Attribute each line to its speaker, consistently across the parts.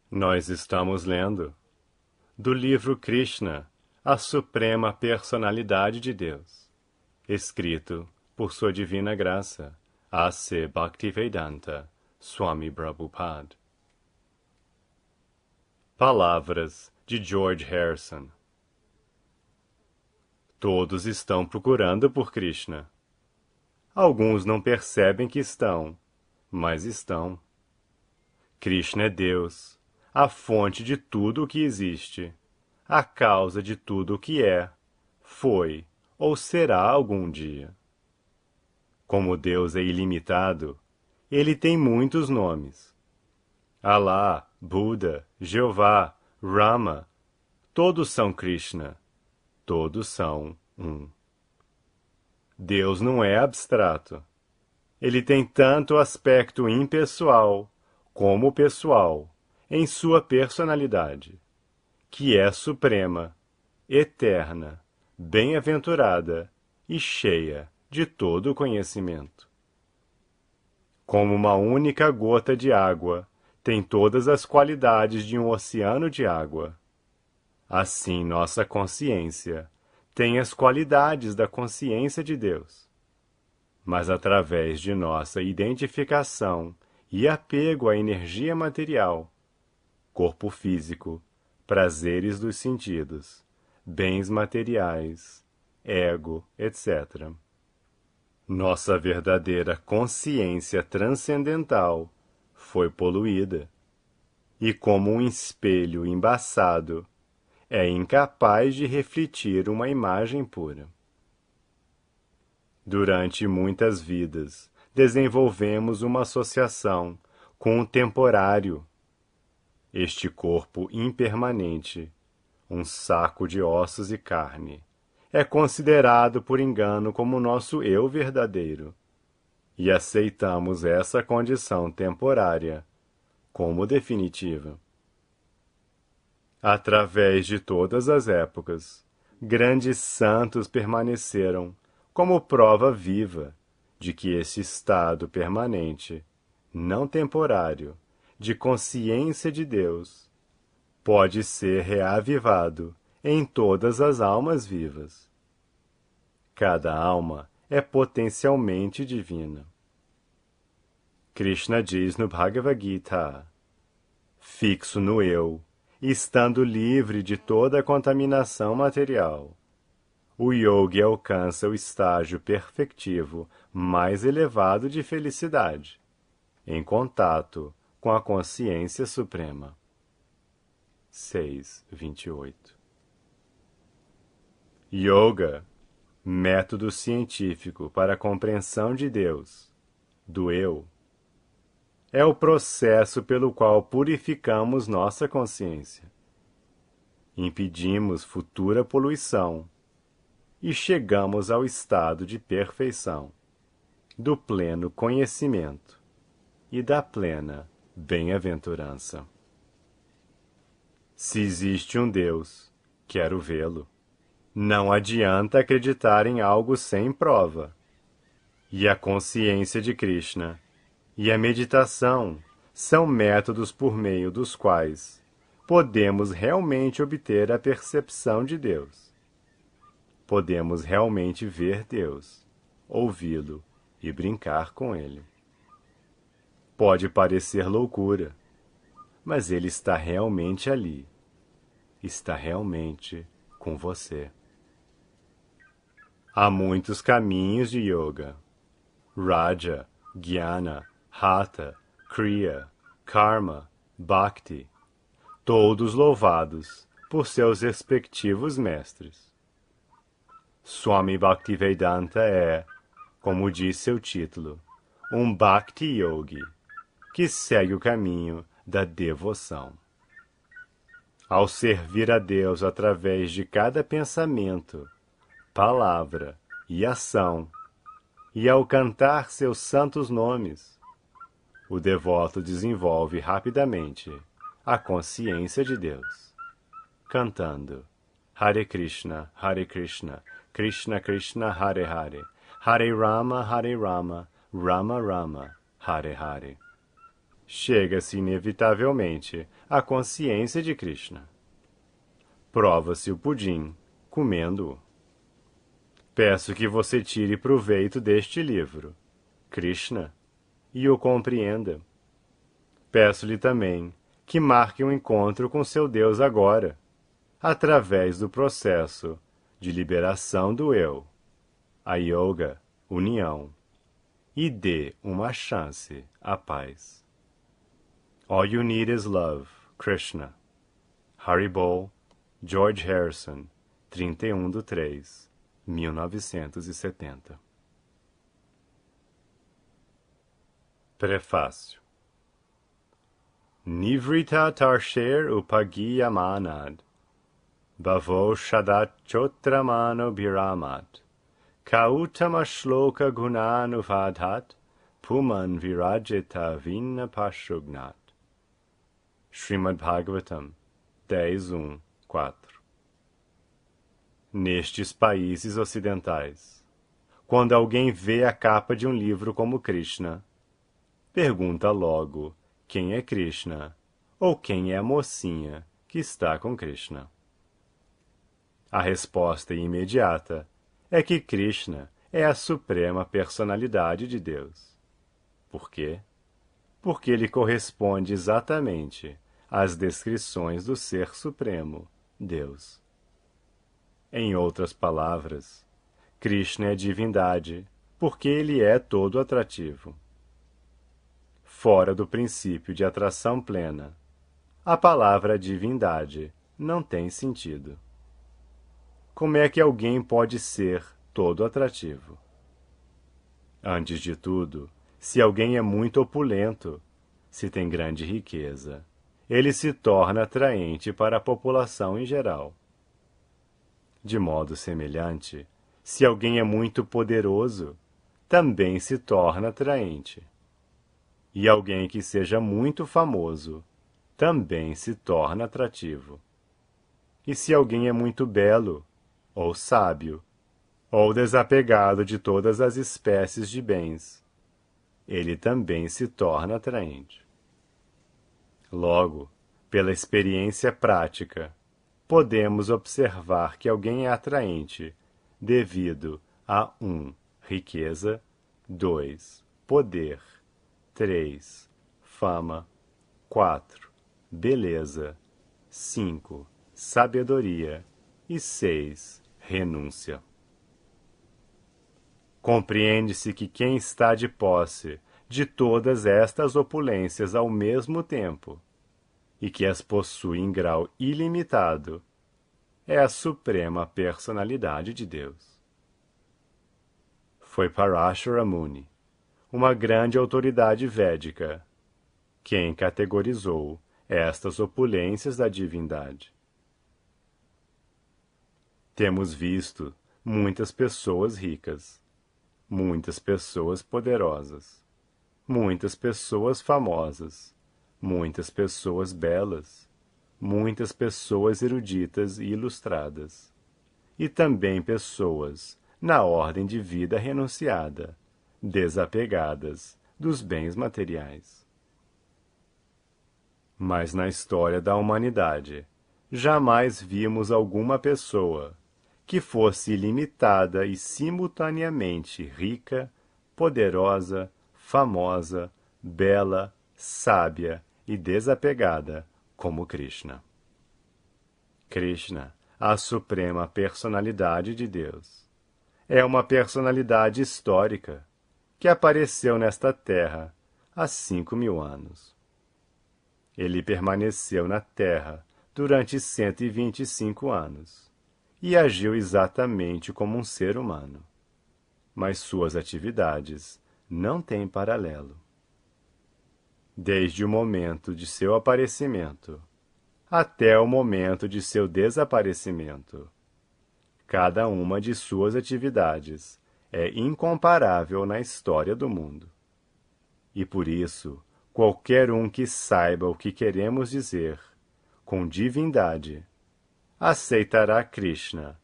Speaker 1: Nós estamos lendo do livro Krishna, a Suprema Personalidade de Deus, escrito por Sua Divina Graça, A.C. Bhaktivedanta Swami Prabhupada. Palavras de George Harrison. Todos estão procurando por Krishna. Alguns não percebem que estão, mas estão. Krishna é Deus, a fonte de tudo o que existe, a causa de tudo o que é, foi ou será algum dia. Como Deus é ilimitado, ele tem muitos nomes. Alá, Buda, Jeová, Rama, todos são Krishna, todos são um. Deus não é abstrato. Ele tem tanto aspecto impessoal como pessoal em sua personalidade, que é suprema, eterna, bem-aventurada e cheia de todo o conhecimento. Como uma única gota de água tem todas as qualidades de um oceano de água, assim nossa consciência tem as qualidades da consciência de Deus. Mas através de nossa identificação e apego à energia material, corpo físico, prazeres dos sentidos, bens materiais, ego, etc. Nossa verdadeira consciência transcendental foi poluída, e como um espelho embaçado, é incapaz de refletir uma imagem pura. Durante muitas vidas, desenvolvemos uma associação com o temporário. Este corpo impermanente, um saco de ossos e carne, é considerado por engano como nosso eu verdadeiro, e aceitamos essa condição temporária como definitiva. Através de todas as épocas, grandes santos permaneceram como prova viva de que esse estado permanente, não temporário, de consciência de Deus, pode ser reavivado em todas as almas vivas. Cada alma é potencialmente divina. Krishna diz no Bhagavad Gita: fixo no eu, estando livre de toda a contaminação material, o yogi alcança o estágio perfectivo mais elevado de felicidade, em contato com a consciência suprema. 6:28. Yoga, método científico para a compreensão de Deus, do eu, é o processo pelo qual purificamos nossa consciência, impedimos futura poluição e chegamos ao estado de perfeição, do pleno conhecimento e da plena bem-aventurança. Se existe um Deus, quero vê-lo. Não adianta acreditar em algo sem prova. E a consciência de Krishna e a meditação são métodos por meio dos quais podemos realmente obter a percepção de Deus. Podemos realmente ver Deus, ouvi-lo e brincar com Ele. Pode parecer loucura, mas Ele está realmente ali. Está realmente com você. Há muitos caminhos de yoga. Raja, Jnana, Hatha, Kriya, Karma, Bhakti, todos louvados por seus respectivos mestres. Swami Bhaktivedanta é, como diz seu título, um Bhakti Yogi, que segue o caminho da devoção. Ao servir a Deus através de cada pensamento, palavra e ação, e ao cantar seus santos nomes, o devoto desenvolve rapidamente a consciência de Deus, cantando Hare Krishna, Krishna Krishna, Hare Hare Rama, Rama Rama, Hare Hare. chega-se inevitavelmente à consciência de Krishna. Prova-se o pudim, comendo-o. Peço que você tire proveito deste livro, Krishna, e o compreenda. Peço-lhe também que marque um encontro com seu Deus agora, através do processo de liberação do eu, a yoga, união, e dê uma chance à paz. All you need is love, Krishna. Haribol, George Harrison, 31/3/1970. Prefácio. Nivrita tarsher upagiyamanad, bhavo shadat chotramano bhiramat, kautama shloka gunanuvadhat, puman virajita vina pashugnat. Srimad Bhagavatam 10.1.4. Nestes países ocidentais, quando alguém vê a capa de um livro como Krishna, pergunta logo quem é Krishna ou quem é a mocinha que está com Krishna. A resposta imediata é que Krishna é a suprema personalidade de Deus. Por quê? Porque ele corresponde exatamente às descrições do Ser Supremo, Deus. Em outras palavras, Krishna é divindade, porque ele é todo atrativo. Fora do princípio de atração plena, a palavra divindade não tem sentido. Como é que alguém pode ser todo atrativo? Antes de tudo, se alguém é muito opulento, se tem grande riqueza, ele se torna atraente para a população em geral. De modo semelhante, se alguém é muito poderoso, também se torna atraente. E alguém que seja muito famoso também se torna atrativo. E se alguém é muito belo, ou sábio, ou desapegado de todas as espécies de bens, ele também se torna atraente. Logo, pela experiência prática, podemos observar que alguém é atraente devido a 1. Riqueza, 2. Poder, 3. Fama, 4. Beleza, 5. Sabedoria e 6. Renúncia. Compreende-se que quem está de posse de todas estas opulências ao mesmo tempo, e que as possui em grau ilimitado, é a suprema personalidade de Deus. Foi Parashara Muni, uma grande autoridade védica, quem categorizou estas opulências da divindade. Temos visto muitas pessoas ricas, muitas pessoas poderosas, muitas pessoas famosas, muitas pessoas belas, muitas pessoas eruditas e ilustradas, e também pessoas na ordem de vida renunciada, desapegadas dos bens materiais. Mas na história da humanidade, jamais vimos alguma pessoa que fosse ilimitada e simultaneamente rica, poderosa, famosa, bela, sábia e desapegada como Krishna. Krishna, a suprema personalidade de Deus, é uma personalidade histórica que apareceu nesta terra há 5.000 anos. Ele permaneceu na terra durante 125 anos e agiu exatamente como um ser humano, mas suas atividades não têm paralelo. Desde o momento de seu aparecimento até o momento de seu desaparecimento, cada uma de suas atividades é incomparável na história do mundo. E por isso, qualquer um que saiba o que queremos dizer com divindade, aceitará Krishna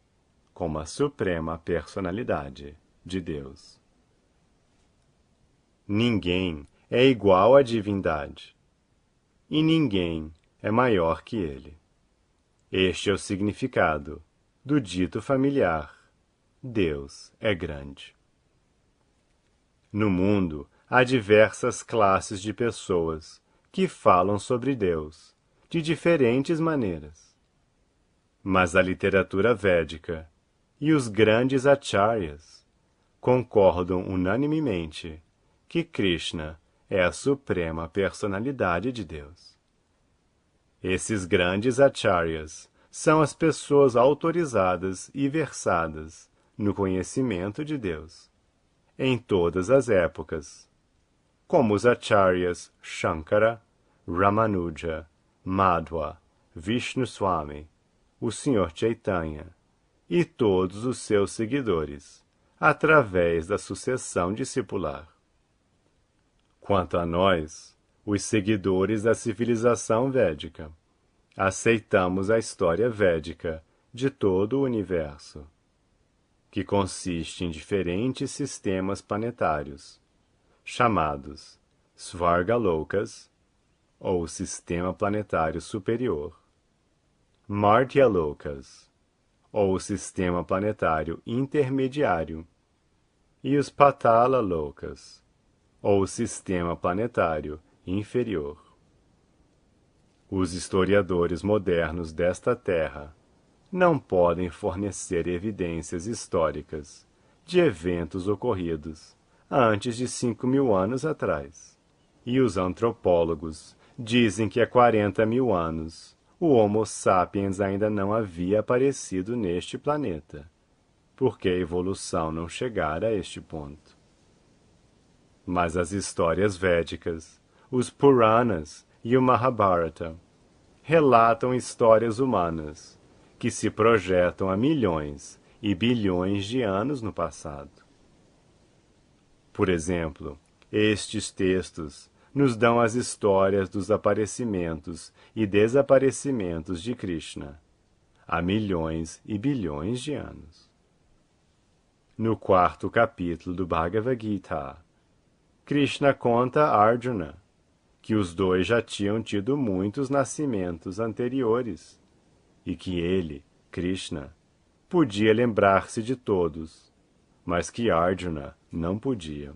Speaker 1: como a suprema personalidade de Deus. Ninguém é igual à divindade, e ninguém é maior que ele. Este é o significado do dito familiar: Deus é grande. No mundo, há diversas classes de pessoas que falam sobre Deus, de diferentes maneiras. Mas a literatura védica e os grandes acharyas concordam unanimemente que Krishna é a suprema personalidade de Deus. Esses grandes acharyas são as pessoas autorizadas e versadas no conhecimento de Deus, em todas as épocas, como os acharyas Shankara, Ramanuja, Madhva, Vishnu Swami, o Sr. Chaitanya e todos os seus seguidores, através da sucessão discipular. Quanto a nós, os seguidores da civilização védica, aceitamos a história védica de todo o universo, que consiste em diferentes sistemas planetários, chamados Svargalokas, ou Sistema Planetário Superior, Martyalokas, ou Sistema Planetário Intermediário, e os Patala Lokas, ou Sistema Planetário Inferior. Os historiadores modernos desta Terra não podem fornecer evidências históricas de eventos ocorridos antes de 5.000 anos atrás. E os antropólogos dizem que há 40.000 anos o Homo sapiens ainda não havia aparecido neste planeta, porque a evolução não chegara a este ponto. Mas as histórias védicas, os Puranas e o Mahabharata relatam histórias humanas que se projetam a milhões e bilhões de anos no passado. Por exemplo, estes textos nos dão as histórias dos aparecimentos e desaparecimentos de Krishna há milhões e bilhões de anos. No 4º capítulo do Bhagavad Gita, Krishna conta a Arjuna que os dois já tinham tido muitos nascimentos anteriores e que ele, Krishna, podia lembrar-se de todos, mas que Arjuna não podia.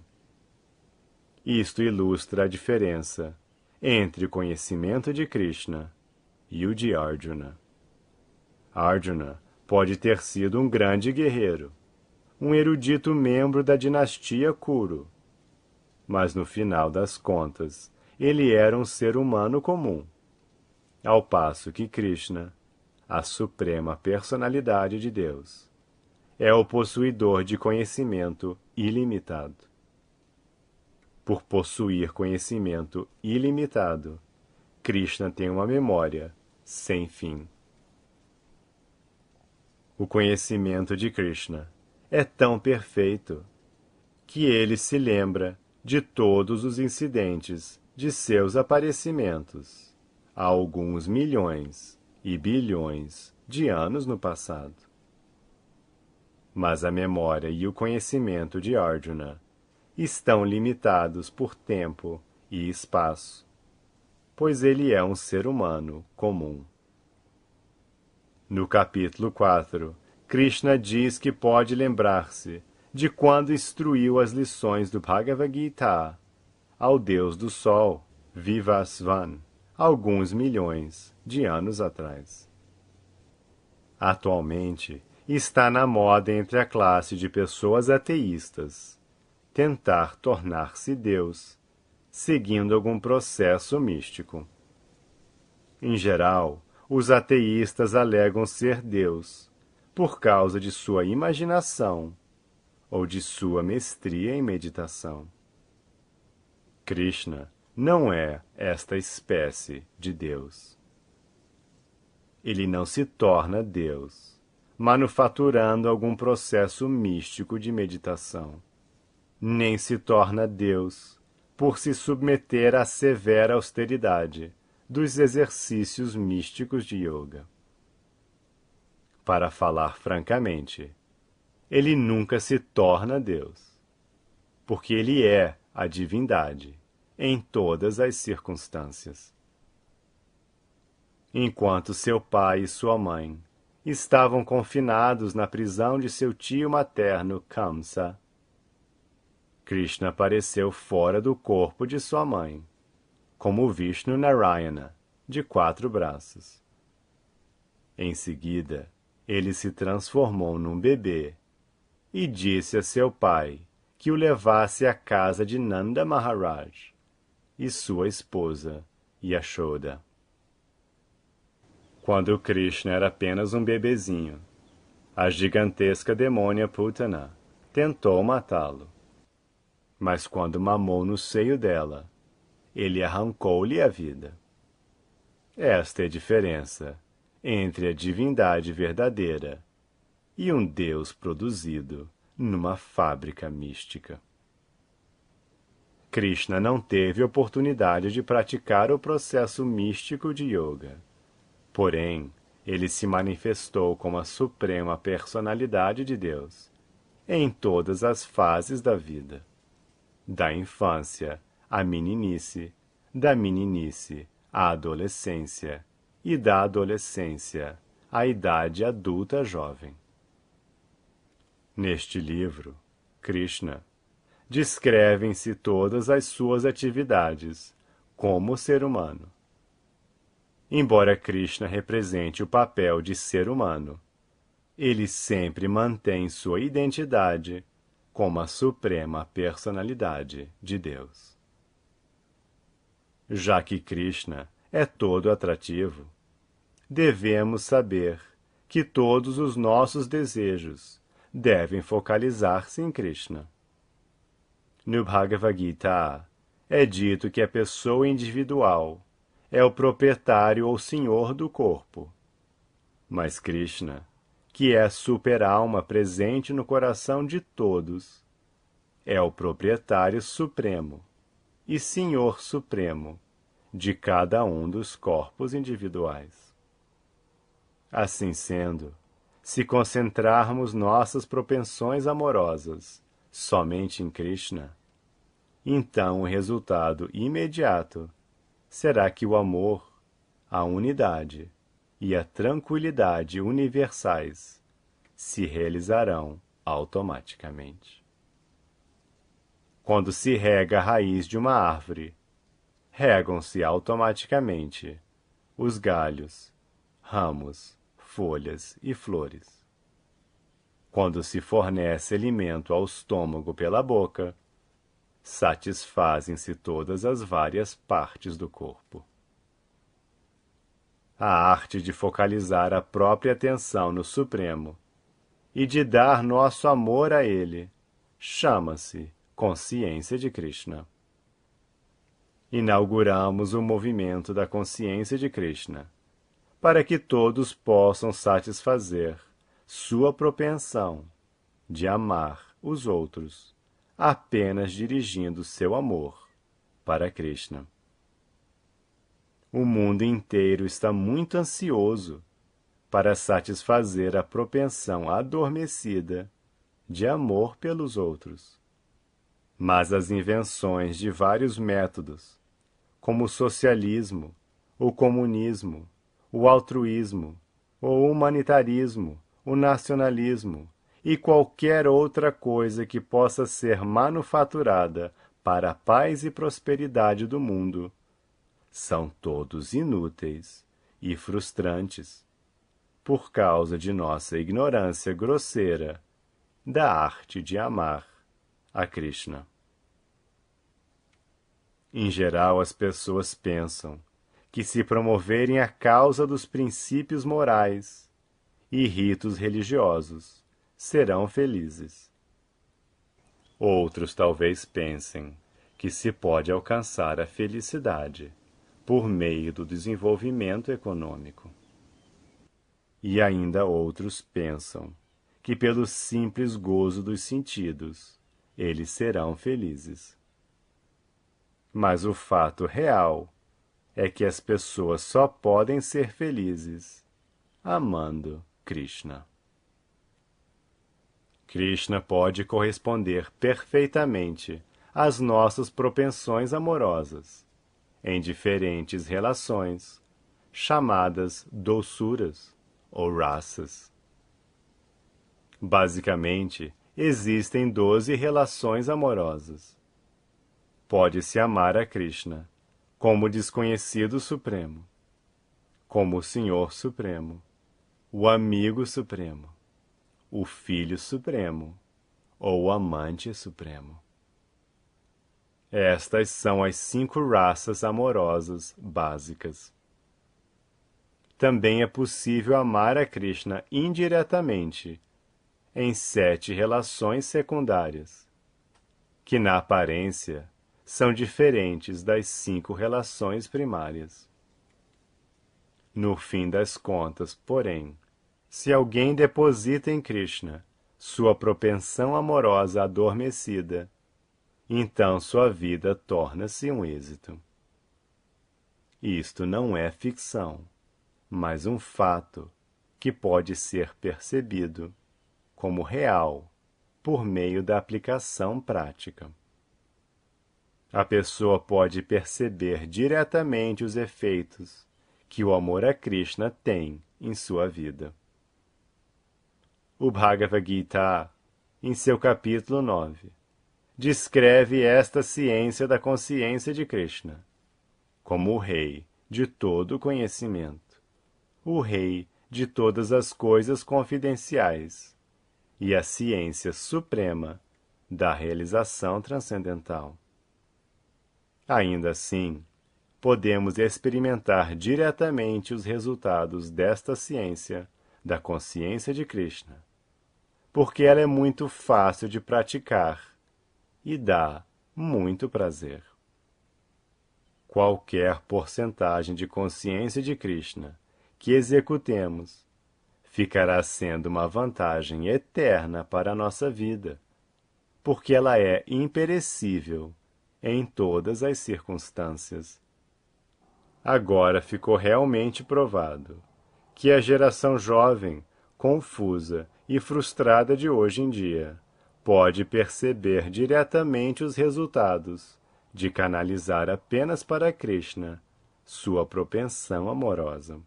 Speaker 1: Isto ilustra a diferença entre o conhecimento de Krishna e o de Arjuna. Arjuna pode ter sido um grande guerreiro, um erudito membro da dinastia Kuru, mas no final das contas ele era um ser humano comum, ao passo que Krishna, a suprema personalidade de Deus, é o possuidor de conhecimento ilimitado. Por possuir conhecimento ilimitado, Krishna tem uma memória sem fim. O conhecimento de Krishna é tão perfeito que ele se lembra de todos os incidentes de seus aparecimentos há alguns milhões e bilhões de anos no passado. Mas a memória e o conhecimento de Arjuna estão limitados por tempo e espaço, pois ele é um ser humano comum. No capítulo 4, Krishna diz que pode lembrar-se de quando instruiu as lições do Bhagavad Gita ao deus do sol, Vivasvan, alguns milhões de anos atrás. Atualmente, está na moda entre a classe de pessoas ateístas tentar tornar-se Deus, seguindo algum processo místico. Em geral, os ateístas alegam ser Deus por causa de sua imaginação ou de sua mestria em meditação. Krishna não é esta espécie de Deus. Ele não se torna Deus, manufaturando algum processo místico de meditação. Nem se torna Deus por se submeter à severa austeridade dos exercícios místicos de yoga. Para falar francamente, ele nunca se torna Deus, porque ele é a divindade em todas as circunstâncias. Enquanto seu pai e sua mãe estavam confinados na prisão de seu tio materno Kamsa, Krishna apareceu fora do corpo de sua mãe, como Vishnu Narayana, de 4 braços. Em seguida, ele se transformou num bebê e disse a seu pai que o levasse à casa de Nanda Maharaj e sua esposa, Yashoda. Quando Krishna era apenas um bebezinho, a gigantesca demônia Putana tentou matá-lo. Mas quando mamou no seio dela, ele arrancou-lhe a vida. Esta é a diferença entre a divindade verdadeira e um Deus produzido numa fábrica mística. Krishna não teve oportunidade de praticar o processo místico de yoga. Porém, ele se manifestou como a suprema personalidade de Deus em todas as fases da vida, da infância à meninice, da meninice à adolescência e da adolescência à idade adulta jovem. Neste livro, Krishna descrevem-se todas as suas atividades como ser humano. Embora Krishna represente o papel de ser humano, ele sempre mantém sua identidade como a suprema personalidade de Deus. Já que Krishna é todo atrativo, devemos saber que todos os nossos desejos devem focalizar-se em Krishna. No Bhagavad Gita é dito que a pessoa individual é o proprietário ou senhor do corpo. Mas Krishna, que é a super-alma presente no coração de todos, é o proprietário supremo e senhor supremo de cada um dos corpos individuais. Assim sendo, se concentrarmos nossas propensões amorosas somente em Krishna, então o resultado imediato será que o amor, a unidade e a tranquilidade universais se realizarão automaticamente. Quando se rega a raiz de uma árvore, regam-se automaticamente os galhos, ramos, folhas e flores. Quando se fornece alimento ao estômago pela boca, satisfazem-se todas as várias partes do corpo. A arte de focalizar a própria atenção no Supremo e de dar nosso amor a Ele chama-se consciência de Krishna. Inauguramos o movimento da consciência de Krishna para que todos possam satisfazer sua propensão de amar os outros, apenas dirigindo seu amor para Krishna. O mundo inteiro está muito ansioso para satisfazer a propensão adormecida de amor pelos outros. Mas as invenções de vários métodos, como o socialismo, o comunismo, o altruísmo, o humanitarismo, o nacionalismo e qualquer outra coisa que possa ser manufaturada para a paz e prosperidade do mundo, são todos inúteis e frustrantes, por causa de nossa ignorância grosseira da arte de amar a Krishna. Em geral, as pessoas pensam que se promoverem a causa dos princípios morais e ritos religiosos, serão felizes. Outros talvez pensem que se pode alcançar a felicidade por meio do desenvolvimento econômico. E ainda outros pensam que pelo simples gozo dos sentidos, eles serão felizes. Mas o fato real é que as pessoas só podem ser felizes amando Krishna. Krishna pode corresponder perfeitamente as nossas propensões amorosas, em diferentes relações, chamadas doçuras ou raças. Basicamente, existem 12 relações amorosas. Pode-se amar a Krishna como o desconhecido supremo, como o Senhor Supremo, o amigo supremo, o filho supremo ou o amante supremo. Estas são as 5 raças amorosas básicas. Também é possível amar a Krishna indiretamente em 7 relações secundárias, que na aparência são diferentes das 5 relações primárias. No fim das contas, porém, se alguém deposita em Krishna sua propensão amorosa adormecida, então sua vida torna-se um êxito. Isto não é ficção, mas um fato que pode ser percebido como real por meio da aplicação prática. A pessoa pode perceber diretamente os efeitos que o amor a Krishna tem em sua vida. O Bhagavad Gita, em seu capítulo 9, descreve esta ciência da consciência de Krishna como o rei de todo o conhecimento, o rei de todas as coisas confidenciais e a ciência suprema da realização transcendental. Ainda assim, podemos experimentar diretamente os resultados desta ciência da consciência de Krishna, porque ela é muito fácil de praticar e dá muito prazer. Qualquer porcentagem de consciência de Krishna que executemos ficará sendo uma vantagem eterna para a nossa vida, porque ela é imperecível em todas as circunstâncias. Agora ficou realmente provado que a geração jovem, confusa e frustrada de hoje em dia pode perceber diretamente os resultados de canalizar apenas para Krishna sua propensão amorosa.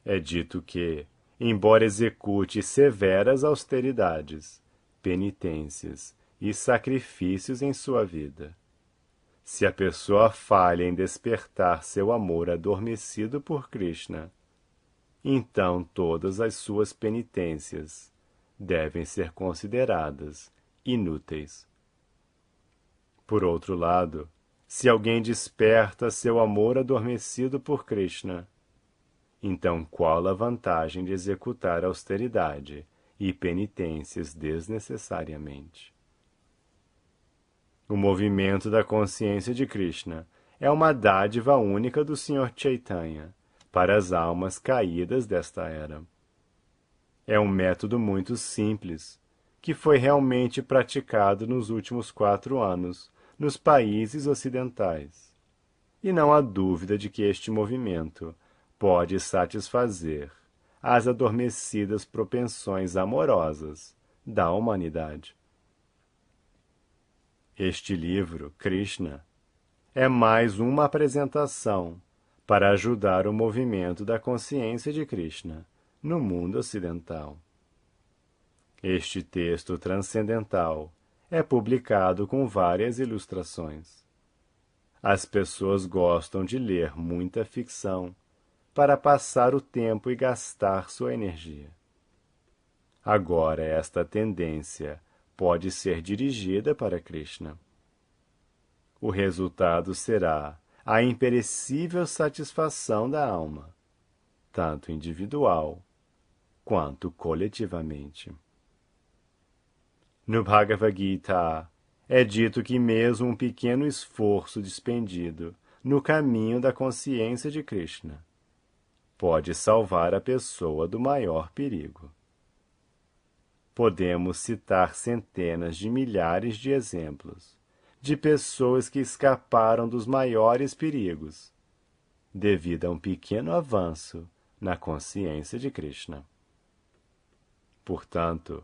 Speaker 1: É dito que, embora execute severas austeridades, penitências e sacrifícios em sua vida, se a pessoa falha em despertar seu amor adormecido por Krishna, então todas as suas penitências devem ser consideradas inúteis. Por outro lado, se alguém desperta seu amor adormecido por Krishna, então qual a vantagem de executar austeridade e penitências desnecessariamente? O movimento da consciência de Krishna é uma dádiva única do Sr. Chaitanya para as almas caídas desta era. É um método muito simples, que foi realmente praticado nos últimos 4 anos nos países ocidentais. E não há dúvida de que este movimento pode satisfazer as adormecidas propensões amorosas da humanidade. Este livro, Krishna, é mais uma apresentação para ajudar o movimento da consciência de Krishna no mundo ocidental. Este texto transcendental é publicado com várias ilustrações. As pessoas gostam de ler muita ficção para passar o tempo e gastar sua energia. Agora, esta tendência pode ser dirigida para Krishna. O resultado será a imperecível satisfação da alma, tanto individual quanto coletivamente. No Bhagavad Gita, é dito que mesmo um pequeno esforço despendido no caminho da consciência de Krishna pode salvar a pessoa do maior perigo. Podemos citar centenas de milhares de exemplos de pessoas que escaparam dos maiores perigos devido a um pequeno avanço na consciência de Krishna. Portanto,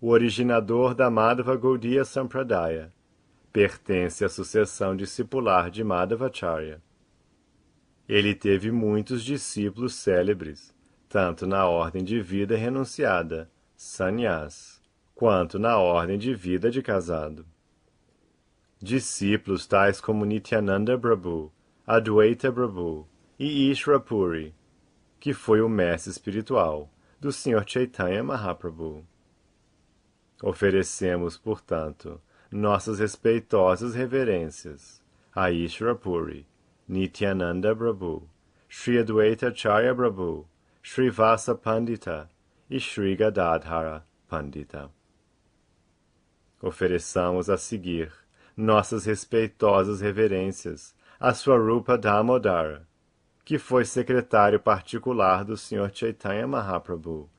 Speaker 1: o originador da Madhva Gaudiya Sampradaya, pertence à sucessão discipular de Madhvacharya. Ele teve muitos discípulos célebres, tanto na ordem de vida renunciada, sannyas, quanto na ordem de vida de casado. Discípulos tais como Nityananda Prabhu, Adwaita Prabhu e Ishvara Puri, que foi o mestre espiritual do Sr. Chaitanya Mahaprabhu. Oferecemos, portanto, nossas respeitosas reverências a Ishvara Puri, Nityananda Prabhu, Sri Adwaita Acharya Prabhu, Sri Vasa Pandita e Sri Gadadhara Pandita. Ofereçamos a seguir nossas respeitosas reverências a Swarupa Damodara, que foi secretário particular do Sr. Chaitanya Mahaprabhu,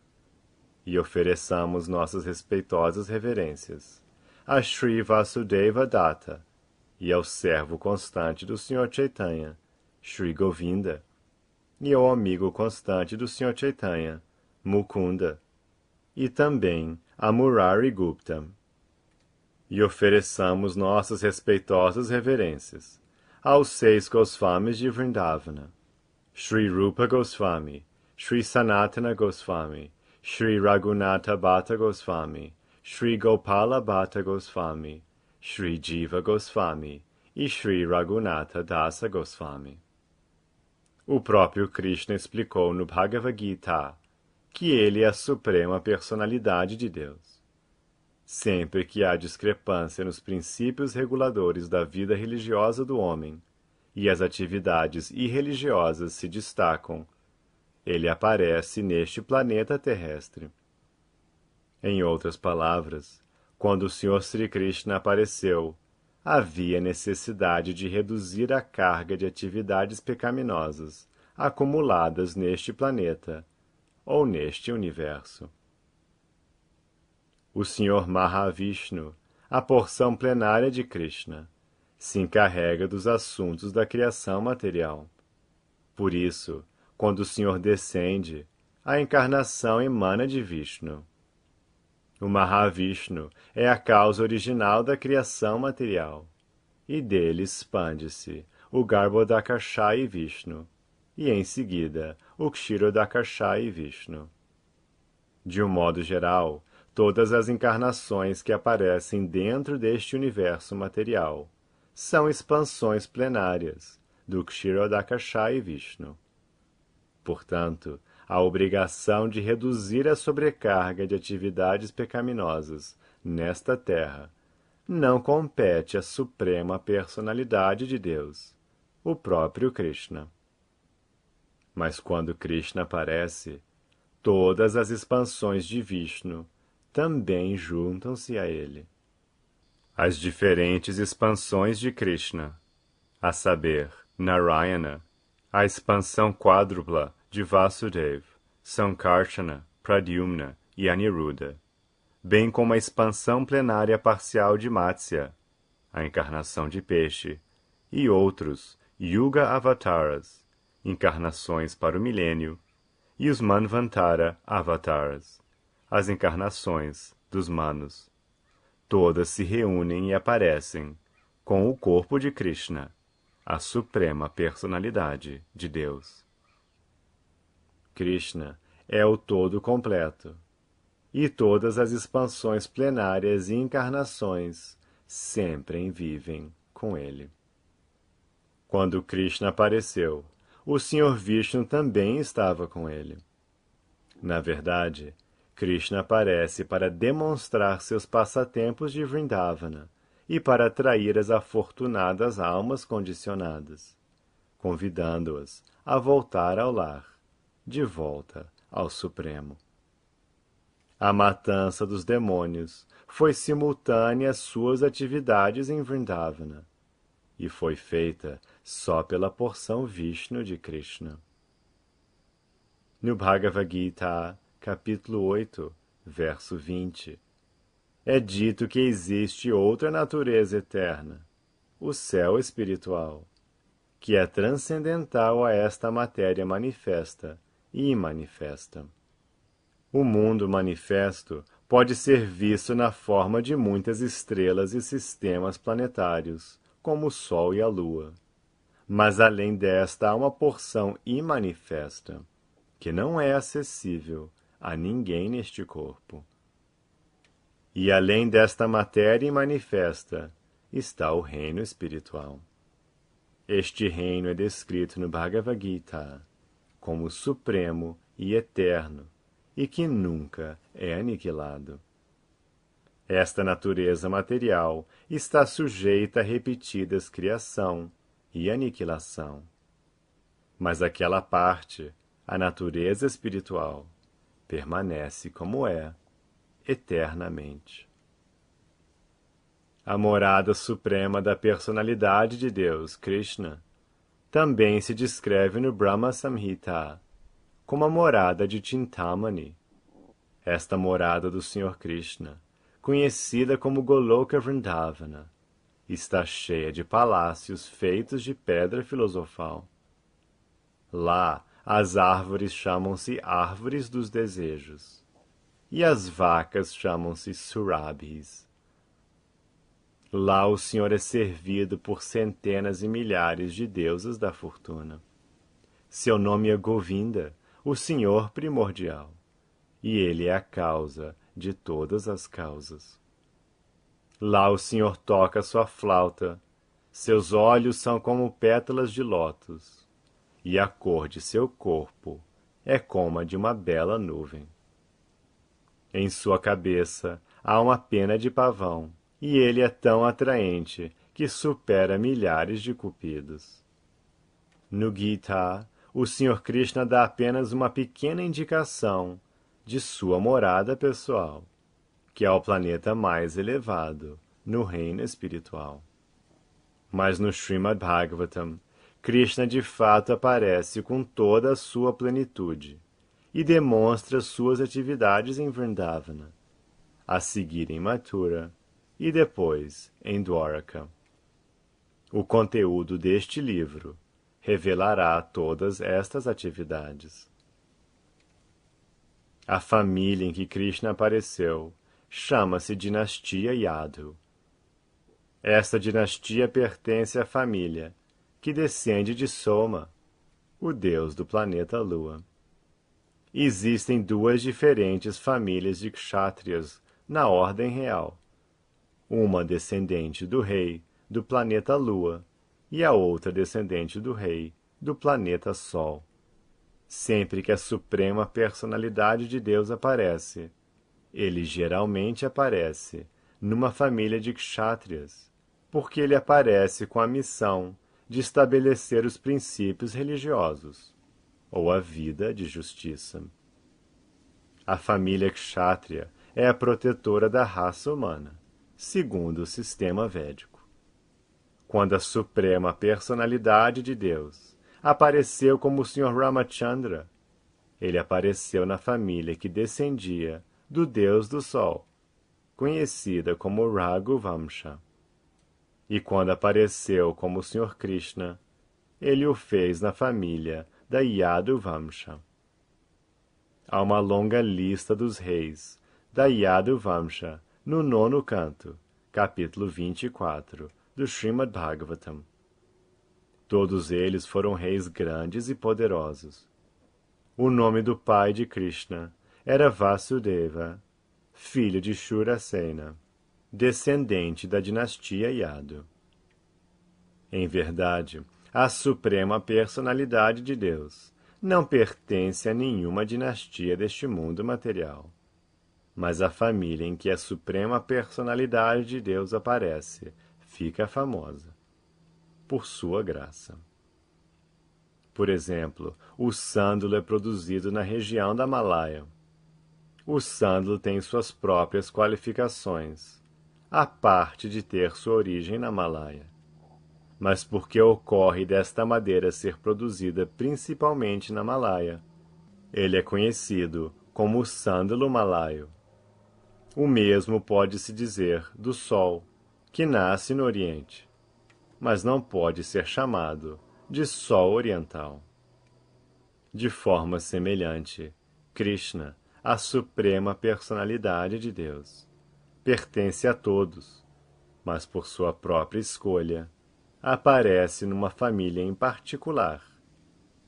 Speaker 1: e ofereçamos nossas respeitosas reverências a Sri Vasudeva Datta e ao servo constante do Sr. Chaitanya, Sri Govinda, e ao amigo constante do Sr. Chaitanya, Mukunda, e também a Murari Gupta. E ofereçamos nossas respeitosas reverências aos 6 Goswamis de Vrindavana, Sri Rupa Goswami, Sri Sanatana Goswami, Sri Raghunatha Bhatta Goswami, Sri Gopala Bhatta Goswami, Sri Jiva Goswami e Sri Raghunatha Dasa Goswami. O próprio Krishna explicou no Bhagavad Gita que ele é a suprema personalidade de Deus. Sempre que há discrepância nos princípios reguladores da vida religiosa do homem e as atividades irreligiosas se destacam, ele aparece neste planeta terrestre. Em outras palavras, quando o Sr. Sri Krishna apareceu, havia necessidade de reduzir a carga de atividades pecaminosas acumuladas neste planeta ou neste universo. O Sr. Mahavishnu, a porção plenária de Krishna, se encarrega dos assuntos da criação material. Por isso, quando o Senhor descende, a encarnação emana de Vishnu. O Mahavishnu é a causa original da criação material, e dele expande-se o Garbhodakashayi Vishnu, e em seguida o Kshirodakashayi Vishnu. De um modo geral, todas as encarnações que aparecem dentro deste universo material são expansões plenárias do Kshirodakashayi Vishnu. Portanto, a obrigação de reduzir a sobrecarga de atividades pecaminosas nesta terra não compete à suprema personalidade de Deus, o próprio Krishna. Mas quando Krishna aparece, todas as expansões de Vishnu também juntam-se a ele. As diferentes expansões de Krishna, a saber, Narayana, a expansão quádrupla de Vasudeva, Sankarsana, Pradyumna e Aniruddha, bem como a expansão plenária parcial de Matsya, a encarnação de peixe, e outros Yuga Avataras, encarnações para o milênio, e os Manvantara Avataras, as encarnações dos Manos. Todas se reúnem e aparecem com o corpo de Krishna, a suprema personalidade de Deus. Krishna é o todo completo, e todas as expansões plenárias e encarnações sempre vivem com ele. Quando Krishna apareceu, o Sr. Vishnu também estava com ele. Na verdade, Krishna aparece para demonstrar seus passatempos de Vrindavana e para atrair as afortunadas almas condicionadas, convidando-as a voltar ao lar, de volta ao Supremo. A matança dos demônios foi simultânea às suas atividades em Vrindavana, e foi feita só pela porção Vishnu de Krishna. No Bhagavad Gita, capítulo 8, verso 20, é dito que existe outra natureza eterna, o céu espiritual, que é transcendental a esta matéria manifesta e imanifesta. O mundo manifesto pode ser visto na forma de muitas estrelas e sistemas planetários, como o Sol e a Lua. Mas além desta há uma porção imanifesta, que não é acessível a ninguém neste corpo. E além desta matéria imanifesta está o reino espiritual. Este reino é descrito no Bhagavad Gita como supremo e eterno, e que nunca é aniquilado. Esta natureza material está sujeita a repetidas criação e aniquilação. Mas aquela parte, a natureza espiritual, permanece como é, eternamente. A morada suprema da personalidade de Deus, Krishna, também se descreve no Brahma Samhita como a morada de Chintamani. Esta morada do Senhor Krishna, conhecida como Goloka Vrindavana, está cheia de palácios feitos de pedra filosofal. Lá, as árvores chamam-se árvores dos desejos, e as vacas chamam-se surabhis. Lá o Senhor é servido por centenas e milhares de deuses da fortuna. Seu nome é Govinda, o Senhor primordial, e ele é a causa de todas as causas. Lá o Senhor toca sua flauta, seus olhos são como pétalas de lótus, e a cor de seu corpo é como a de uma bela nuvem. Em sua cabeça há uma pena de pavão, e ele é tão atraente que supera milhares de cupidos. No Gita, o Senhor Krishna dá apenas uma pequena indicação de sua morada pessoal, que é o planeta mais elevado no reino espiritual. Mas no Srimad Bhagavatam, Krishna de fato aparece com toda a sua plenitude e demonstra suas atividades em Vrindavana, a seguir em Mathura e depois em Dwaraka. O conteúdo deste livro revelará todas estas atividades. A família em que Krishna apareceu chama-se Dinastia Yadu. Esta dinastia pertence à família que descende de Soma, o deus do planeta Lua. Existem duas diferentes famílias de kshatriyas na ordem real, uma descendente do rei do planeta Lua e a outra descendente do rei do planeta Sol. Sempre que a suprema personalidade de Deus aparece, ele geralmente aparece numa família de kshatriyas, porque ele aparece com a missão de estabelecer os princípios religiosos, ou a vida de justiça. A família kshatriya é a protetora da raça humana, segundo o sistema védico. Quando a suprema personalidade de Deus apareceu como o Sr. Ramachandra, ele apareceu na família que descendia do Deus do Sol, conhecida como Raghuvamsha. E quando apareceu como o Sr. Krishna, ele o fez na família da Yaduvamsha. Há uma longa lista dos reis da Yaduvamsha no 9º canto, capítulo 24, do Srimad Bhagavatam. Todos eles foram reis grandes e poderosos. O nome do pai de Krishna era Vasudeva, filho de Shurasena, descendente da dinastia Yadu. Em verdade, a suprema personalidade de Deus não pertence a nenhuma dinastia deste mundo material, mas a família em que a suprema personalidade de Deus aparece fica famosa por sua graça. Por exemplo, o sândalo é produzido na região da Himalaia. O sândalo tem suas próprias qualificações, a parte de ter sua origem na Himalaia. Mas porque ocorre desta madeira ser produzida principalmente na Himalaia, ele é conhecido como o sândalo malaio. O mesmo pode-se dizer do Sol, que nasce no Oriente, mas não pode ser chamado de Sol oriental. De forma semelhante, Krishna a suprema personalidade de Deus. Pertence a todos, mas por sua própria escolha, aparece numa família em particular,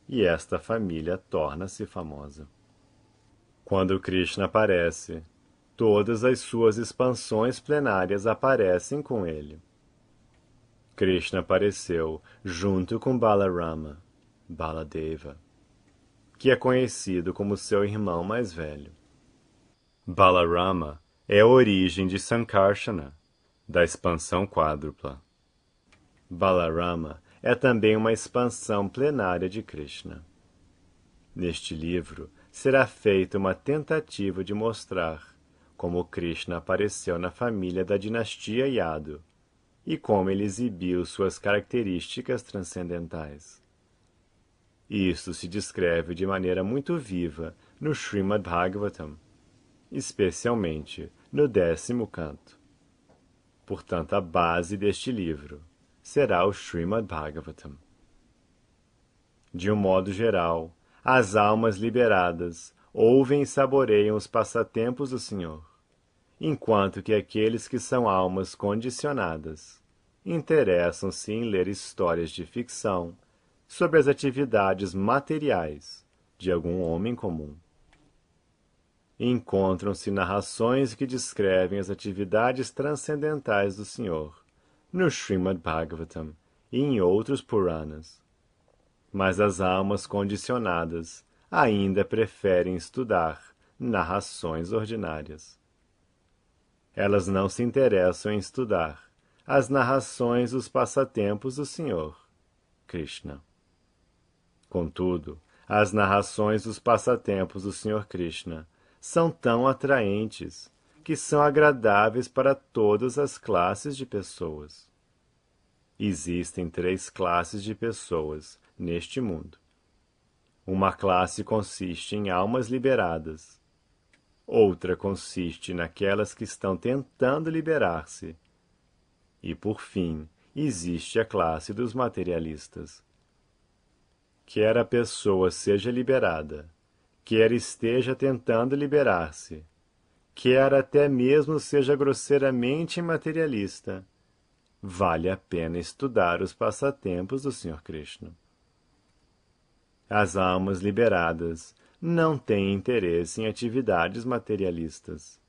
Speaker 1: e esta família torna-se famosa. Quando Krishna aparece, todas as suas expansões plenárias aparecem com ele. Krishna apareceu junto com Balarama, Baladeva, que é conhecido como seu irmão mais velho. Balarama é a origem de Sankarsana, da expansão quádrupla. Balarama é também uma expansão plenária de Krishna. Neste livro será feita uma tentativa de mostrar como Krishna apareceu na família da dinastia Yadu e como ele exibiu suas características transcendentais. Isto se descreve de maneira muito viva no Srimad Bhagavatam, especialmente no 10º canto. Portanto, a base deste livro será o Srimad Bhagavatam. De um modo geral, as almas liberadas ouvem e saboreiam os passatempos do Senhor, enquanto que aqueles que são almas condicionadas interessam-se em ler histórias de ficção sobre as atividades materiais de algum homem comum. Encontram-se narrações que descrevem as atividades transcendentais do Senhor no Srimad Bhagavatam e em outros Puranas. Mas as almas condicionadas ainda preferem estudar narrações ordinárias. Elas não se interessam em estudar as narrações dos passatempos do Senhor, Krishna. Contudo, as narrações dos passatempos do Senhor Krishna são tão atraentes que são agradáveis para todas as classes de pessoas. Existem 3 classes de pessoas neste mundo. Uma classe consiste em almas liberadas. Outra consiste naquelas que estão tentando liberar-se. E, por fim, existe a classe dos materialistas. Quer a pessoa seja liberada, quer esteja tentando liberar-se, quer até mesmo seja grosseiramente materialista, vale a pena estudar os passatempos do Sr. Krishna. As almas liberadas não têm interesse em atividades materialistas.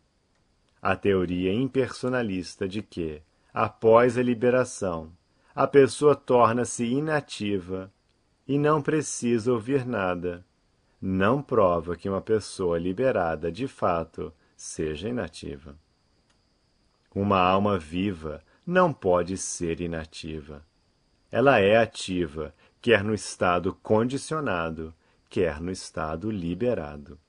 Speaker 1: A teoria impersonalista de que, após a liberação, a pessoa torna-se inativa e não precisa ouvir nada, não prova que uma pessoa liberada de fato seja inativa. Uma alma viva não pode ser inativa. Ela é ativa, quer no estado condicionado, quer no estado liberado.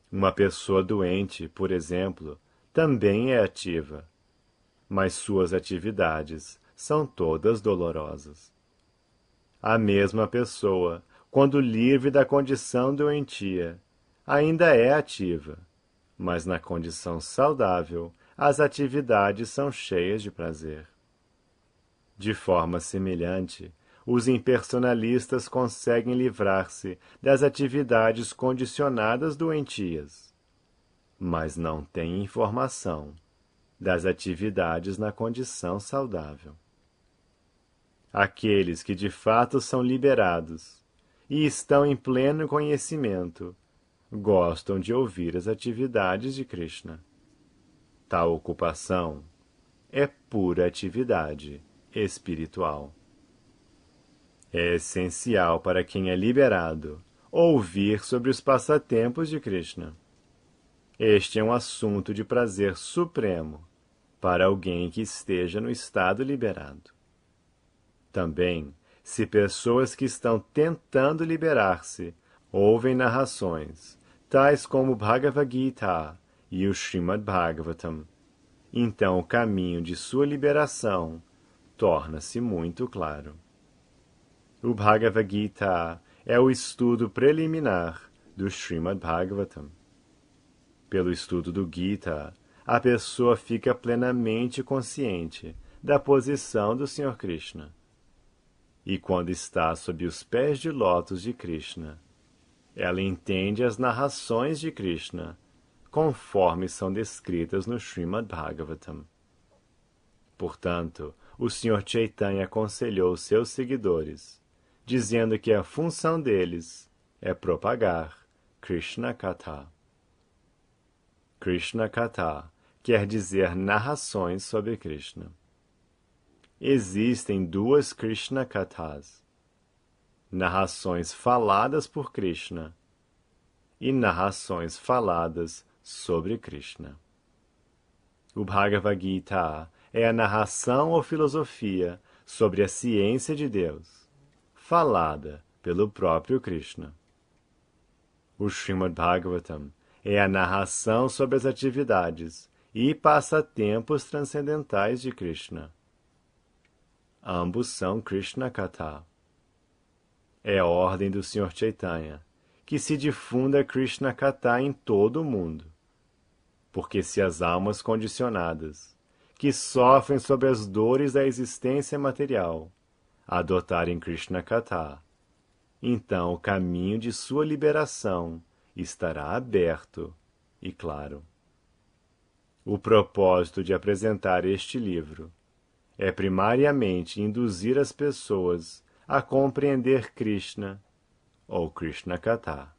Speaker 1: Uma pessoa doente, por exemplo, também é ativa, mas suas atividades são todas dolorosas. A mesma pessoa, quando livre da condição doentia, ainda é ativa, mas na condição saudável, as atividades são cheias de prazer. De forma semelhante, os impersonalistas conseguem livrar-se das atividades condicionadas doentias, mas não têm informação das atividades na condição saudável. Aqueles que de fato são liberados e estão em pleno conhecimento gostam de ouvir as atividades de Krishna. Tal ocupação é pura atividade espiritual. É essencial para quem é liberado ouvir sobre os passatempos de Krishna. Este é um assunto de prazer supremo para alguém que esteja no estado liberado. Também, se pessoas que estão tentando liberar-se ouvem narrações, tais como o Bhagavad Gita e o Srimad Bhagavatam, então o caminho de sua liberação torna-se muito claro. O Bhagavad Gita é o estudo preliminar do Srimad Bhagavatam. Pelo estudo do Gita, a pessoa fica plenamente consciente da posição do Sr. Krishna. E quando está sob os pés de lótus de Krishna, Ela entende as narrações de Krishna, conforme são descritas no Srimad Bhagavatam. Portanto, o Sr. Chaitanya aconselhou seus seguidores, dizendo que a função deles é propagar Krishna Katha. Krishna Katha quer dizer narrações sobre Krishna. Existem duas Krishna Kathas: narrações faladas por Krishna e narrações faladas sobre Krishna. O Bhagavad Gita é a narração ou filosofia sobre a ciência de Deus, falada pelo próprio Krishna. O Srimad Bhagavatam é a narração sobre as atividades e passatempos transcendentais de Krishna. Ambos são Krishna Katha. É a ordem do Sr. Chaitanya que se difunda Krishna Katha em todo o mundo, porque se as almas condicionadas, que sofrem sob as dores da existência material, adotarem Krishna Katha, então o caminho de sua liberação estará aberto e claro. O propósito de apresentar este livro é primariamente induzir as pessoas a compreender Krishna ou Krishna Katha,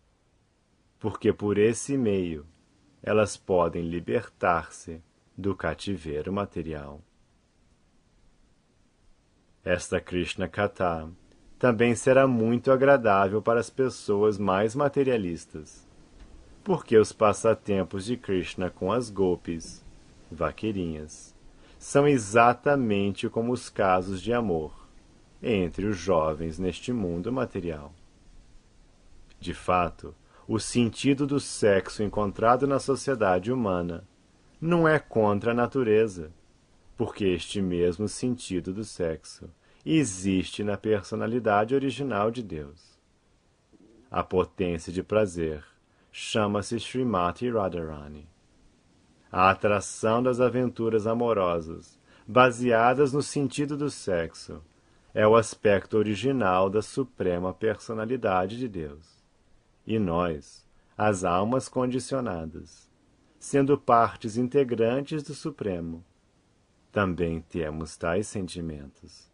Speaker 1: porque por esse meio elas podem libertar-se do cativeiro material. Esta Krishna Katha também será muito agradável para as pessoas mais materialistas, porque os passatempos de Krishna com as gopis, vaqueirinhas, são exatamente como os casos de amor entre os jovens neste mundo material. De fato, o sentido do sexo encontrado na sociedade humana não é contra a natureza, porque este mesmo sentido do sexo existe na personalidade original de Deus. A potência de prazer chama-se Srimati Radharani. A atração das aventuras amorosas, baseadas no sentido do sexo, é o aspecto original da suprema personalidade de Deus. E nós, as almas condicionadas, sendo partes integrantes do Supremo, também temos tais sentimentos,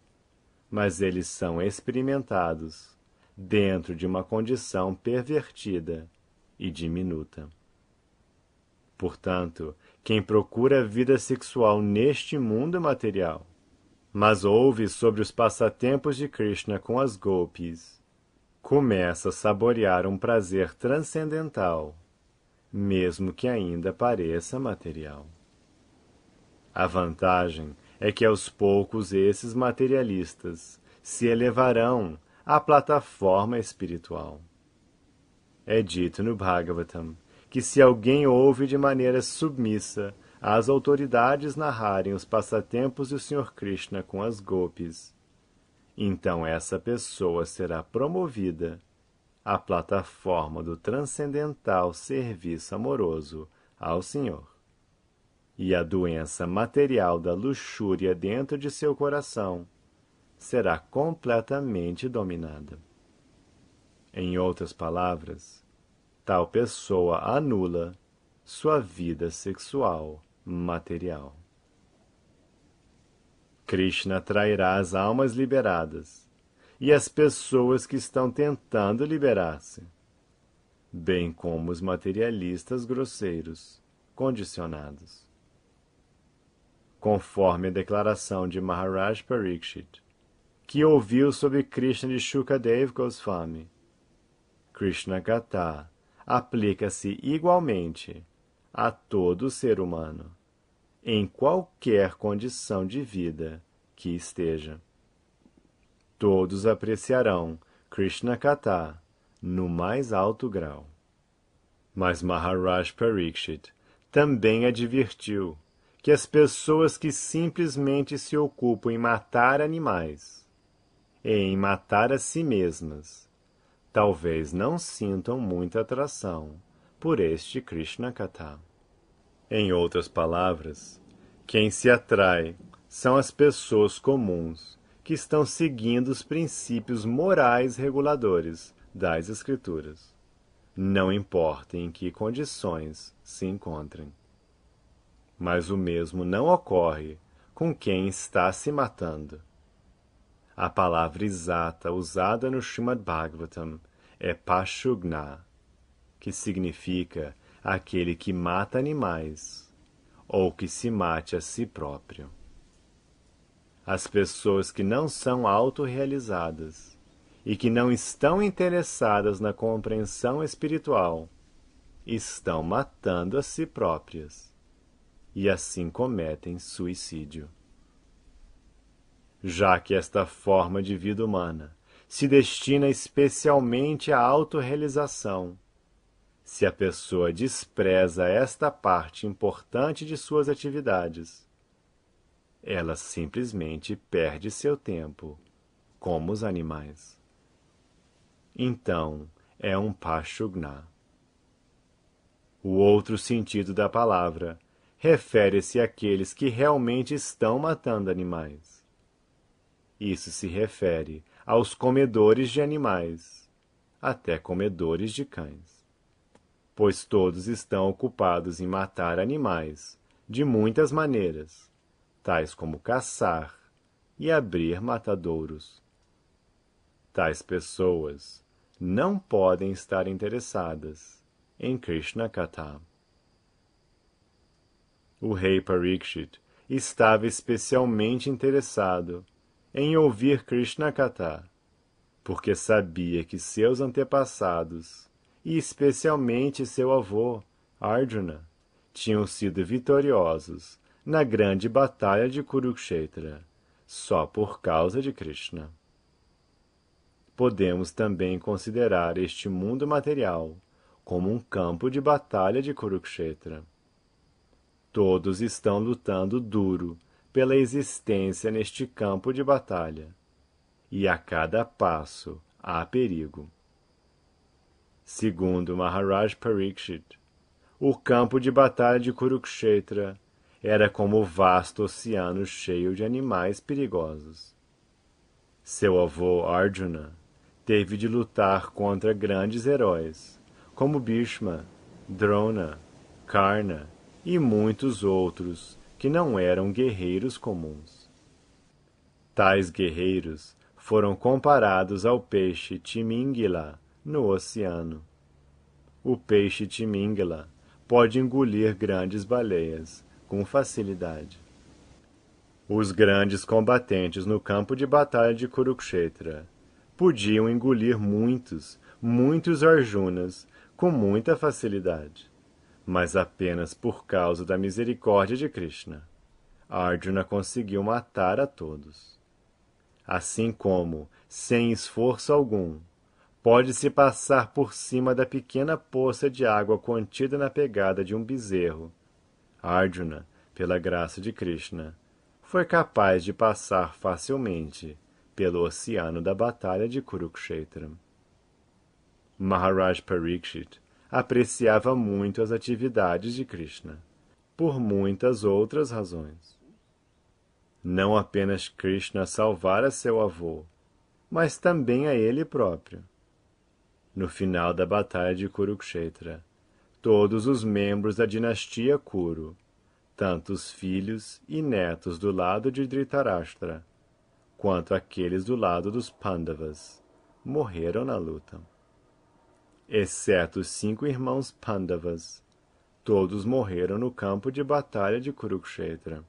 Speaker 1: mas eles são experimentados dentro de uma condição pervertida e diminuta. Portanto, quem procura a vida sexual neste mundo material, mas ouve sobre os passatempos de Krishna com as gopis, começa a saborear um prazer transcendental, mesmo que ainda pareça material. A vantagem é que aos poucos esses materialistas se elevarão à plataforma espiritual. É dito no Bhagavatam que se alguém ouve de maneira submissa as autoridades narrarem os passatempos do Sr. Krishna com as gopis, então essa pessoa será promovida à plataforma do transcendental serviço amoroso ao Senhor. E a doença material da luxúria dentro de seu coração será completamente dominada. Em outras palavras, tal pessoa anula sua vida sexual material. Krishna atrairá as almas liberadas e as pessoas que estão tentando liberar-se, bem como os materialistas grosseiros, condicionados. Conforme a declaração de Maharaj Parikshit, que ouviu sobre Krishna de Shukadev Goswami, Krishna Katha aplica-se igualmente a todo ser humano, em qualquer condição de vida que esteja. Todos apreciarão Krishna Katha no mais alto grau. Mas Maharaj Parikshit também advertiu que as pessoas que simplesmente se ocupam em matar animais e em matar a si mesmas, talvez não sintam muita atração por este Krishna Katha. Em outras palavras, quem se atrai são as pessoas comuns que estão seguindo os princípios morais reguladores das Escrituras, não importa em que condições se encontrem. Mas o mesmo não ocorre com quem está se matando. A palavra exata usada no Srimad Bhagavatam é Pashugna, que significa aquele que mata animais, ou que se mate a si próprio. As pessoas que não são autorrealizadas e que não estão interessadas na compreensão espiritual estão matando a si próprias e assim cometem suicídio. Já que esta forma de vida humana se destina especialmente à autorrealização, se a pessoa despreza esta parte importante de suas atividades, ela simplesmente perde seu tempo, como os animais. Então, é um Pashugna. O outro sentido da palavra refere-se àqueles que realmente estão matando animais. Isso se refere aos comedores de animais, até comedores de cães, pois todos estão ocupados em matar animais de muitas maneiras, tais como caçar e abrir matadouros. Tais pessoas não podem estar interessadas em Krishna Katha. O rei Parikshit estava especialmente interessado em ouvir Krishna Katha, porque sabia que seus antepassados, e especialmente seu avô, Arjuna, tinham sido vitoriosos na grande batalha de Kurukshetra, só por causa de Krishna. Podemos também considerar este mundo material como um campo de batalha de Kurukshetra. Todos estão lutando duro pela existência neste campo de batalha, e a cada passo há perigo. Segundo Maharaj Parikshit, o campo de batalha de Kurukshetra era como o vasto oceano cheio de animais perigosos. Seu avô Arjuna teve de lutar contra grandes heróis, como Bhishma, Drona, Karna e muitos outros que não eram guerreiros comuns. Tais guerreiros foram comparados ao peixe Timingila no oceano. O peixe Timingila pode engolir grandes baleias com facilidade. Os grandes combatentes no campo de batalha de Kurukshetra podiam engolir muitos Arjunas com muita facilidade, mas apenas por causa da misericórdia de Krishna, Arjuna conseguiu matar a todos. Assim como, sem esforço algum, pode-se passar por cima da pequena poça de água contida na pegada de um bezerro, Arjuna, pela graça de Krishna, foi capaz de passar facilmente pelo oceano da batalha de Kurukshetra. Maharaj Parikshit apreciava muito as atividades de Krishna, por muitas outras razões. Não apenas Krishna salvara seu avô, mas também a ele próprio. No final da batalha de Kurukshetra, todos os membros da dinastia Kuru, tanto os filhos e netos do lado de Dhritarashtra, quanto aqueles do lado dos Pandavas, morreram na luta. Exceto os 5 irmãos Pandavas, todos morreram no campo de batalha de Kurukshetra.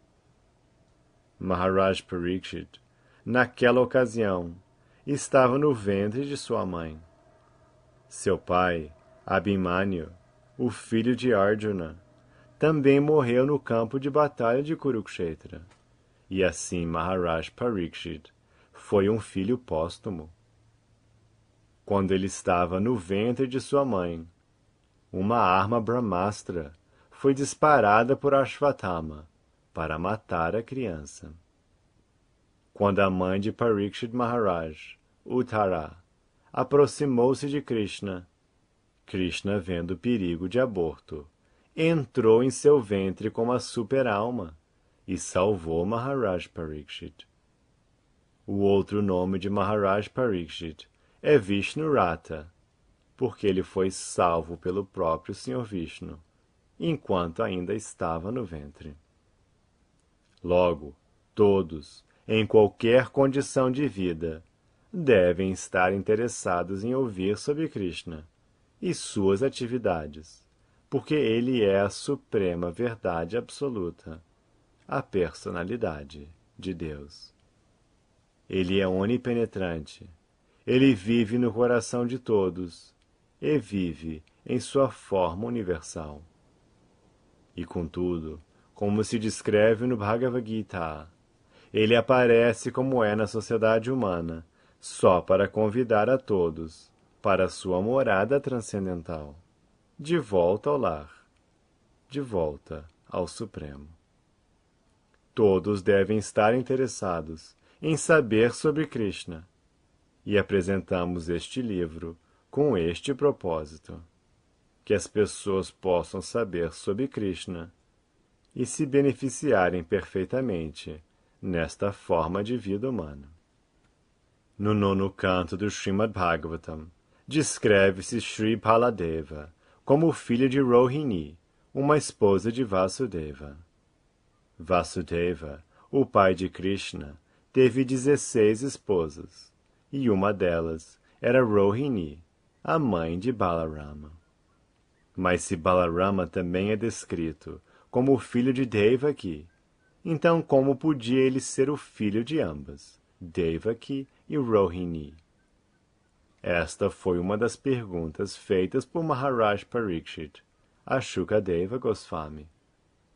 Speaker 1: Maharaj Parikshit, naquela ocasião, estava no ventre de sua mãe. Seu pai, Abhimanyu, o filho de Arjuna, também morreu no campo de batalha de Kurukshetra, e assim Maharaj Parikshit foi um filho póstumo. Quando ele estava no ventre de sua mãe, uma arma Brahmastra foi disparada por Ashwatthama para matar a criança. Quando a mãe de Parikshit Maharaj, Uttara, aproximou-se de Krishna, Krishna, vendo o perigo de aborto, entrou em seu ventre como a super-alma e salvou Maharaj Parikshit. O outro nome de Maharaj Parikshit é Vishnurata, porque ele foi salvo pelo próprio Senhor Vishnu, enquanto ainda estava no ventre. Logo, todos, em qualquer condição de vida, devem estar interessados em ouvir sobre Krishna e suas atividades, porque ele é a suprema verdade absoluta, a personalidade de Deus. Ele é onipenetrante, ele vive no coração de todos e vive em sua forma universal. E contudo, como se descreve no Bhagavad Gita, ele aparece como é na sociedade humana, só para convidar a todos para sua morada transcendental, de volta ao lar, de volta ao Supremo. Todos devem estar interessados em saber sobre Krishna, e apresentamos este livro com este propósito, que as pessoas possam saber sobre Krishna e se beneficiarem perfeitamente nesta forma de vida humana. No 9º canto do Srimad Bhagavatam, descreve-se Sri Baladeva como filho de Rohini, uma esposa de Vasudeva. Vasudeva, o pai de Krishna, teve 16 esposas, e uma delas era Rohini, a mãe de Balarama. Mas se Balarama também é descrito como o filho de Devaki, então como podia ele ser o filho de ambas, Devaki e Rohini? Esta foi uma das perguntas feitas por Maharaj Parikshit a Shukadeva Goswami,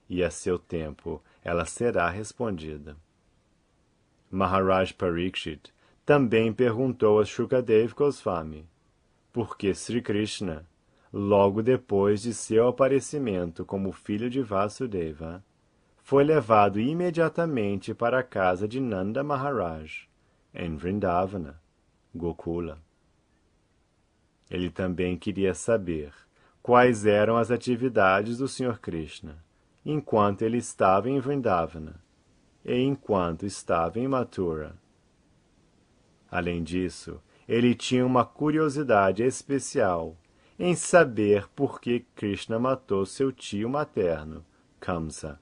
Speaker 1: e a seu tempo ela será respondida. Maharaj Parikshit também perguntou a Shukadeva Goswami por que Sri Krishna, logo depois de seu aparecimento como filho de Vasudeva, foi levado imediatamente para a casa de Nanda Maharaj, em Vrindavana, Gokula. Ele também queria saber quais eram as atividades do Sr. Krishna, enquanto ele estava em Vrindavana e enquanto estava em Mathura. Além disso, ele tinha uma curiosidade especial em saber por que Krishna matou seu tio materno, Kamsa.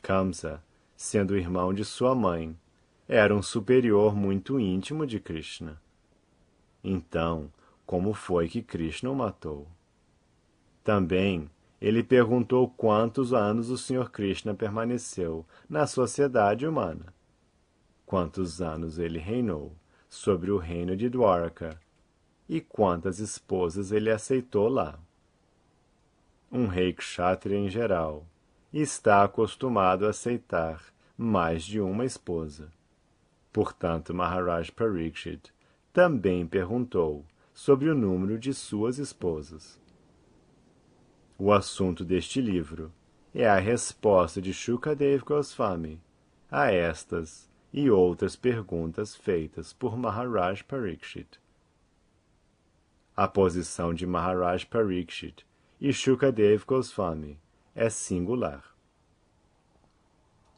Speaker 1: Kamsa, sendo irmão de sua mãe, era um superior muito íntimo de Krishna. Então, como foi que Krishna o matou? Também, ele perguntou quantos anos o Sr. Krishna permaneceu na sociedade humana. Quantos anos ele reinou sobre o reino de Dwarka e quantas esposas ele aceitou lá. Um rei kshatriya em geral está acostumado a aceitar mais de uma esposa. Portanto, Maharaj Parikshit também perguntou sobre o número de suas esposas. O assunto deste livro é a resposta de Shukadeva Goswami a estas e outras perguntas feitas por Maharaj Parikshit. A posição de Maharaj Parikshit e Shukadeva Goswami é singular.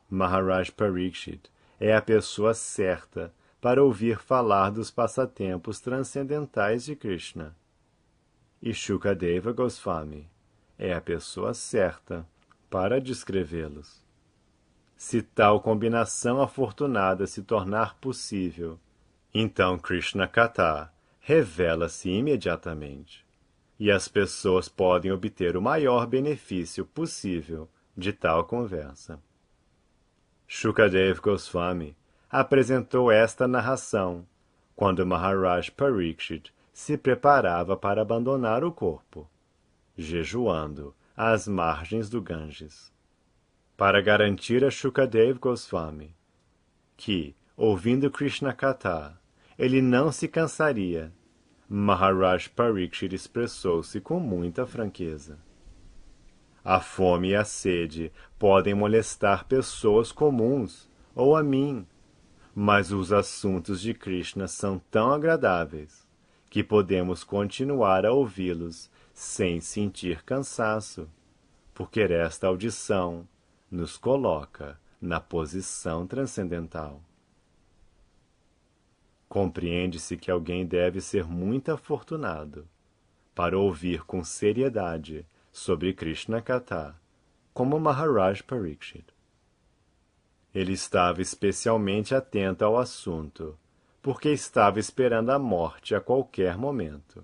Speaker 1: Maharaj Parikshit é a pessoa certa para ouvir falar dos passatempos transcendentais de Krishna, e Shukadeva Goswami é a pessoa certa para descrevê-los. Se tal combinação afortunada se tornar possível, então Krishna Katha revela-se imediatamente, e as pessoas podem obter o maior benefício possível de tal conversa. Shukadeva Goswami apresentou esta narração quando Maharaj Parikshit se preparava para abandonar o corpo, jejuando às margens do Ganges, para garantir a Shukadeva Goswami que, ouvindo Krishna Katha, ele não se cansaria. Maharaj Parikshit expressou-se com muita franqueza. A fome e a sede podem molestar pessoas comuns ou a mim, mas os assuntos de Krishna são tão agradáveis que podemos continuar a ouvi-los sem sentir cansaço, porque esta audição nos coloca na posição transcendental. Compreende-se que alguém deve ser muito afortunado para ouvir com seriedade sobre Krishna Katha, como Maharaj Pariksit. Ele estava especialmente atento ao assunto, porque estava esperando a morte a qualquer momento.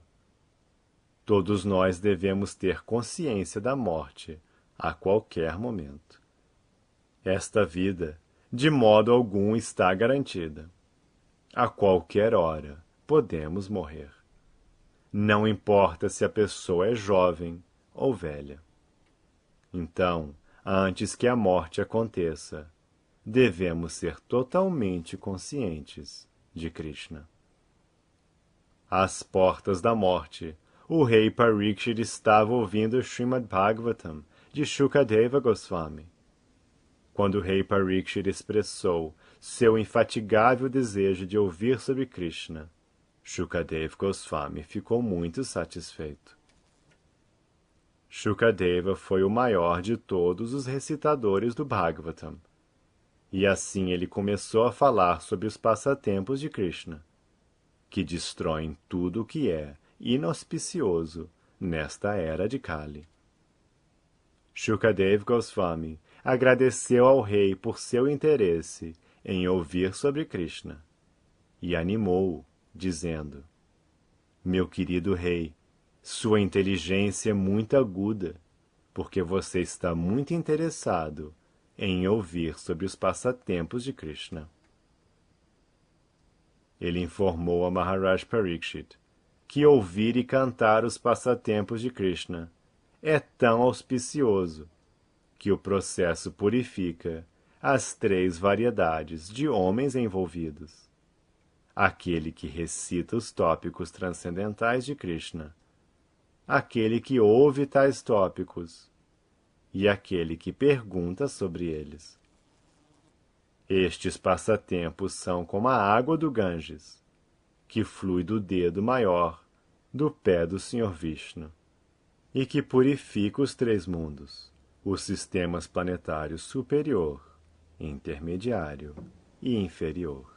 Speaker 1: Todos nós devemos ter consciência da morte a qualquer momento. Esta vida, de modo algum, está garantida. A qualquer hora podemos morrer. Não importa se a pessoa é jovem ou velha. Então, antes que a morte aconteça, devemos ser totalmente conscientes de Krishna. Às portas da morte, o rei Pariksit estava ouvindo Srimad Bhagavatam de Shukadeva Goswami. Quando o rei Pariksit expressou seu infatigável desejo de ouvir sobre Krishna, Shukadeva Goswami ficou muito satisfeito. Shukadeva foi o maior de todos os recitadores do Bhagavatam, e assim ele começou a falar sobre os passatempos de Krishna, que destroem tudo o que é inauspicioso nesta era de Kali. Shukadeva Goswami agradeceu ao rei por seu interesse em ouvir sobre Krishna e animou-o, dizendo: Meu querido rei, sua inteligência é muito aguda, porque você está muito interessado em ouvir sobre os passatempos de Krishna. Ele informou a Maharaj Pariksit que ouvir e cantar os passatempos de Krishna é tão auspicioso que o processo purifica as 3 variedades de homens envolvidos: aquele que recita os tópicos transcendentais de Krishna, aquele que ouve tais tópicos e aquele que pergunta sobre eles. Estes passatempos são como a água do Ganges, que flui do dedo maior do pé do Senhor Vishnu, e que purifica os 3 mundos, os sistemas planetários superior, intermediário e inferior.